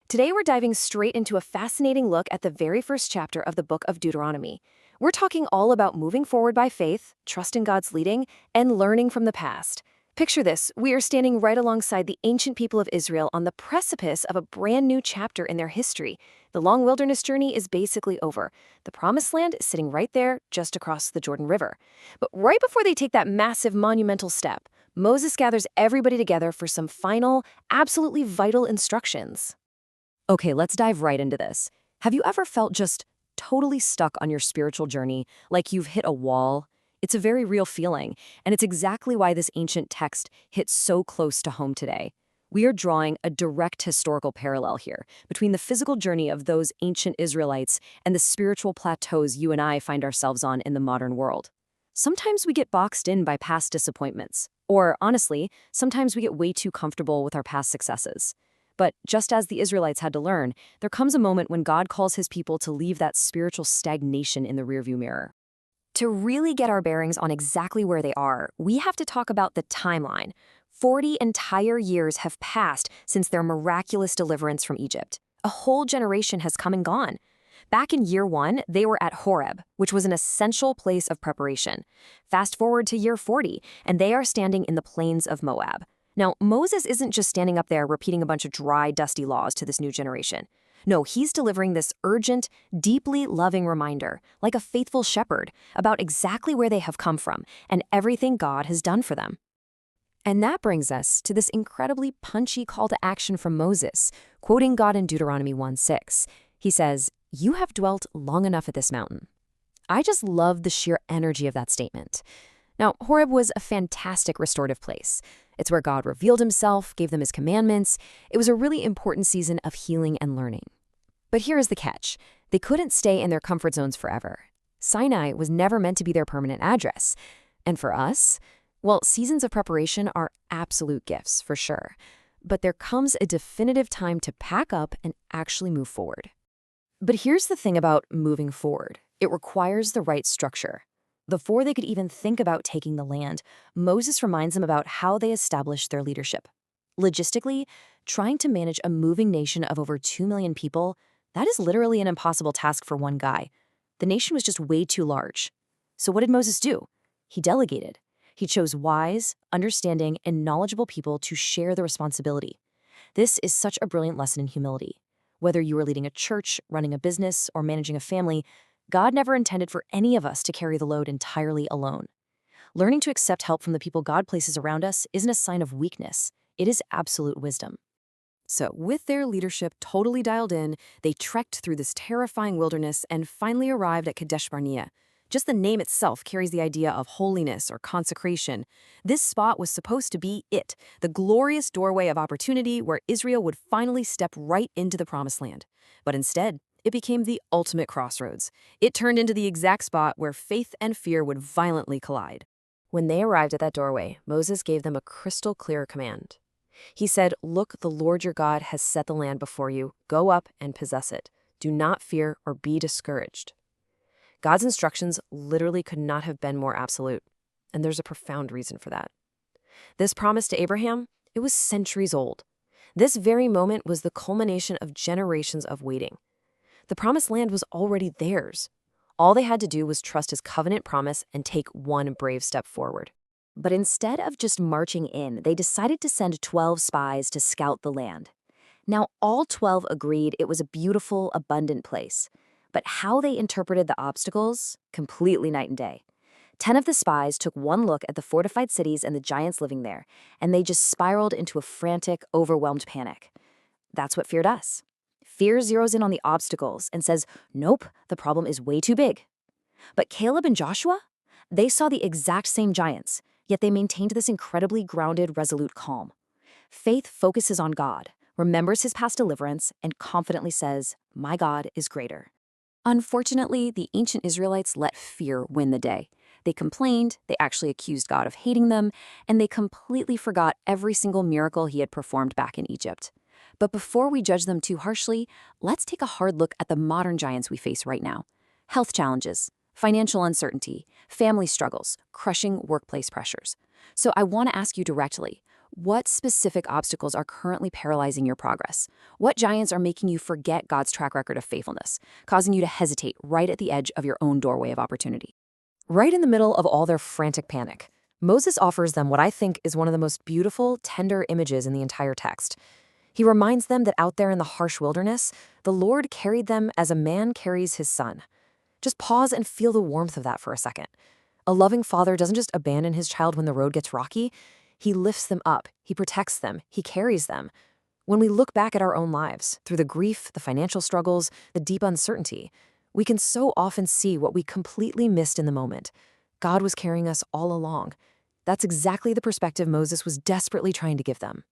Today, we're diving straight into a fascinating look at the very first chapter of the book of Deuteronomy. We're talking all about moving forward by faith, trusting God's leading, and learning from the past. Picture this: we are standing right alongside the ancient people of Israel on the precipice of a brand new chapter in their history. The long wilderness journey is basically over. The Promised Land is sitting right there, just across the Jordan River. But right before they take that massive, monumental step, Moses gathers everybody together for some final, absolutely vital instructions. Okay, let's dive right into this. Have you ever felt just totally stuck on your spiritual journey, like you've hit a wall? It's a very real feeling, and it's exactly why this ancient text hits so close to home today. We are drawing a direct historical parallel here between the physical journey of those ancient Israelites and the spiritual plateaus you and I find ourselves on in the modern world. Sometimes we get boxed in by past disappointments, or honestly, sometimes we get way too comfortable with our past successes. But just as the Israelites had to learn, there comes a moment when God calls his people to leave that spiritual stagnation in the rearview mirror. To really get our bearings on exactly where they are, we have to talk about the timeline. 40 entire years have passed since their miraculous deliverance from Egypt. A whole generation has come and gone. Back in year 1, they were at Horeb, which was an essential place of preparation. Fast forward to year 40, and they are standing in the plains of Moab. Now, Moses isn't just standing up there repeating a bunch of dry, dusty laws to this new generation. No, he's delivering this urgent, deeply loving reminder, like a faithful shepherd, about exactly where they have come from and everything God has done for them. And that brings us to this incredibly punchy call to action from Moses, quoting God in Deuteronomy 1:6. He says, "You have dwelt long enough at this mountain." I just love the sheer energy of that statement. Now, Horeb was a fantastic restorative place. It's where God revealed himself, gave them his commandments. It was a really important season of healing and learning. But here is the catch. They couldn't stay in their comfort zones forever. Sinai was never meant to be their permanent address. And for us, well, seasons of preparation are absolute gifts, for sure. But there comes a definitive time to pack up and actually move forward. But here's the thing about moving forward. It requires the right structure. Before they could even think about taking the land, Moses reminds them about how they established their leadership. Logistically, trying to manage a moving nation of over 2 million people, that is literally an impossible task for one guy. The nation was just way too large. So what did Moses do? He delegated. He chose wise, understanding, and knowledgeable people to share the responsibility. This is such a brilliant lesson in humility. Whether you are leading a church, running a business, or managing a family, God never intended for any of us to carry the load entirely alone. Learning to accept help from the people God places around us isn't a sign of weakness. It is absolute wisdom. So, with their leadership totally dialed in, they trekked through this terrifying wilderness and finally arrived at Kadesh Barnea. Just the name itself carries the idea of holiness or consecration. This spot was supposed to be it, the glorious doorway of opportunity where Israel would finally step right into the Promised Land. But instead, it became the ultimate crossroads. It turned into the exact spot where faith and fear would violently collide. When they arrived at that doorway, Moses gave them a crystal clear command. He said, "Look, the Lord your God has set the land before you. Go up and possess it. Do not fear or be discouraged." God's instructions literally could not have been more absolute, and there's a profound reason for that. This promise to Abraham, it was centuries old. This very moment was the culmination of generations of waiting. The Promised Land was already theirs. All they had to do was trust his covenant promise and take one brave step forward. But instead of just marching in, they decided to send 12 spies to scout the land. Now, all 12 agreed it was a beautiful, abundant place. But how they interpreted the obstacles? Completely night and day. 10 of the spies took one look at the fortified cities and the giants living there, and they just spiraled into a frantic, overwhelmed panic. That's what feared us. Fear zeroes in on the obstacles and says, nope, the problem is way too big. But Caleb and Joshua? They saw the exact same giants, yet they maintained this incredibly grounded, resolute calm. Faith focuses on God, remembers his past deliverance, and confidently says, my God is greater. Unfortunately, the ancient Israelites let fear win the day. They complained, they actually accused God of hating them, and they completely forgot every single miracle he had performed back in Egypt. But before we judge them too harshly, let's take a hard look at the modern giants we face right now. Health challenges, financial uncertainty, family struggles, crushing workplace pressures. So I want to ask you directly, What specific obstacles are currently paralyzing your progress? What giants are making you forget God's track record of faithfulness, causing you to hesitate right at the edge of your own doorway of opportunity? Right in the middle of all their frantic panic, Moses offers them what I think is one of the most beautiful, tender images in the entire text. He reminds them that out there in the harsh wilderness, the Lord carried them as a man carries his son. Just pause and feel the warmth of that for a second. A loving father doesn't just abandon his child when the road gets rocky. He lifts them up, he protects them, he carries them. When we look back at our own lives, through the grief, the financial struggles, the deep uncertainty, we can so often see what we completely missed in the moment. God was carrying us all along. That's exactly the perspective Moses was desperately trying to give them.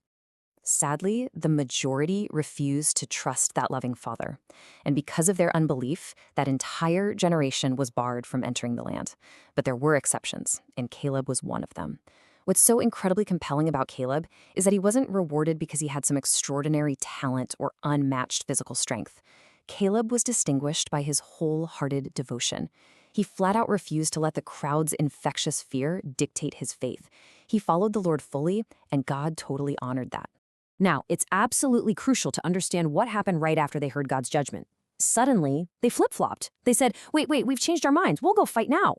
Sadly, the majority refused to trust that loving father. And because of their unbelief, that entire generation was barred from entering the land. But there were exceptions, and Caleb was one of them. What's so incredibly compelling about Caleb is that he wasn't rewarded because he had some extraordinary talent or unmatched physical strength. Caleb was distinguished by his wholehearted devotion. He flat out refused to let the crowd's infectious fear dictate his faith. He followed the Lord fully, and God totally honored that. Now, it's absolutely crucial to understand what happened right after they heard God's judgment. Suddenly, they flip-flopped. They said, wait, we've changed our minds. We'll go fight now.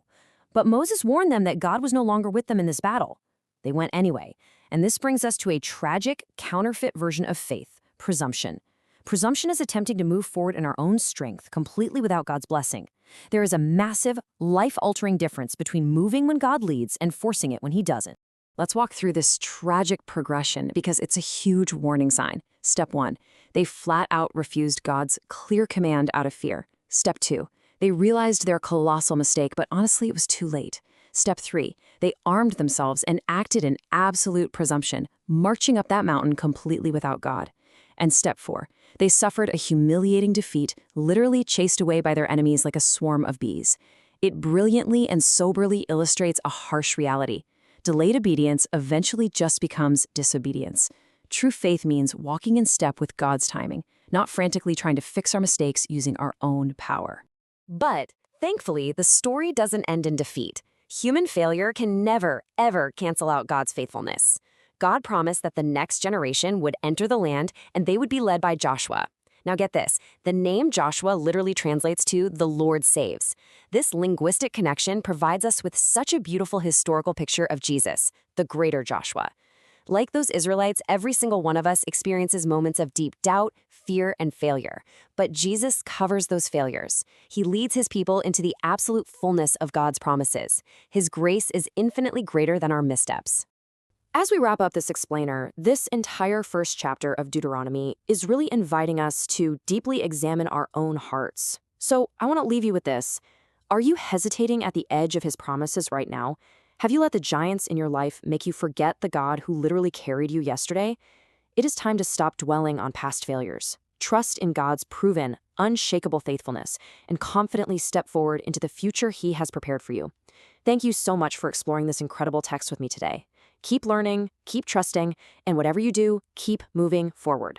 But Moses warned them that God was no longer with them in this battle. They went anyway. And this brings us to a tragic, counterfeit version of faith, presumption. Presumption is attempting to move forward in our own strength, completely without God's blessing. There is a massive, life-altering difference between moving when God leads and forcing it when he doesn't. Let's walk through this tragic progression because it's a huge warning sign. Step 1, they flat out refused God's clear command out of fear. Step 2, they realized their colossal mistake, but honestly, it was too late. Step 3, they armed themselves and acted in absolute presumption, marching up that mountain completely without God. And step 4, they suffered a humiliating defeat, literally chased away by their enemies like a swarm of bees. It brilliantly and soberly illustrates a harsh reality. Delayed obedience eventually just becomes disobedience. True faith means walking in step with God's timing, not frantically trying to fix our mistakes using our own power. But, thankfully, the story doesn't end in defeat. Human failure can never, ever cancel out God's faithfulness. God promised that the next generation would enter the land and they would be led by Joshua. Now get this, the name Joshua literally translates to "the Lord saves." This linguistic connection provides us with such a beautiful historical picture of Jesus, the greater Joshua. Like those Israelites, every single one of us experiences moments of deep doubt, fear, and failure. But Jesus covers those failures. He leads his people into the absolute fullness of God's promises. His grace is infinitely greater than our missteps. As we wrap up this explainer, this entire first chapter of Deuteronomy is really inviting us to deeply examine our own hearts. So I want to leave you with this. Are you hesitating at the edge of his promises right now? Have you let the giants in your life make you forget the God who literally carried you yesterday? It is time to stop dwelling on past failures. Trust in God's proven, unshakable faithfulness, and confidently step forward into the future he has prepared for you. Thank you so much for exploring this incredible text with me today. Keep learning, keep trusting, and whatever you do, keep moving forward.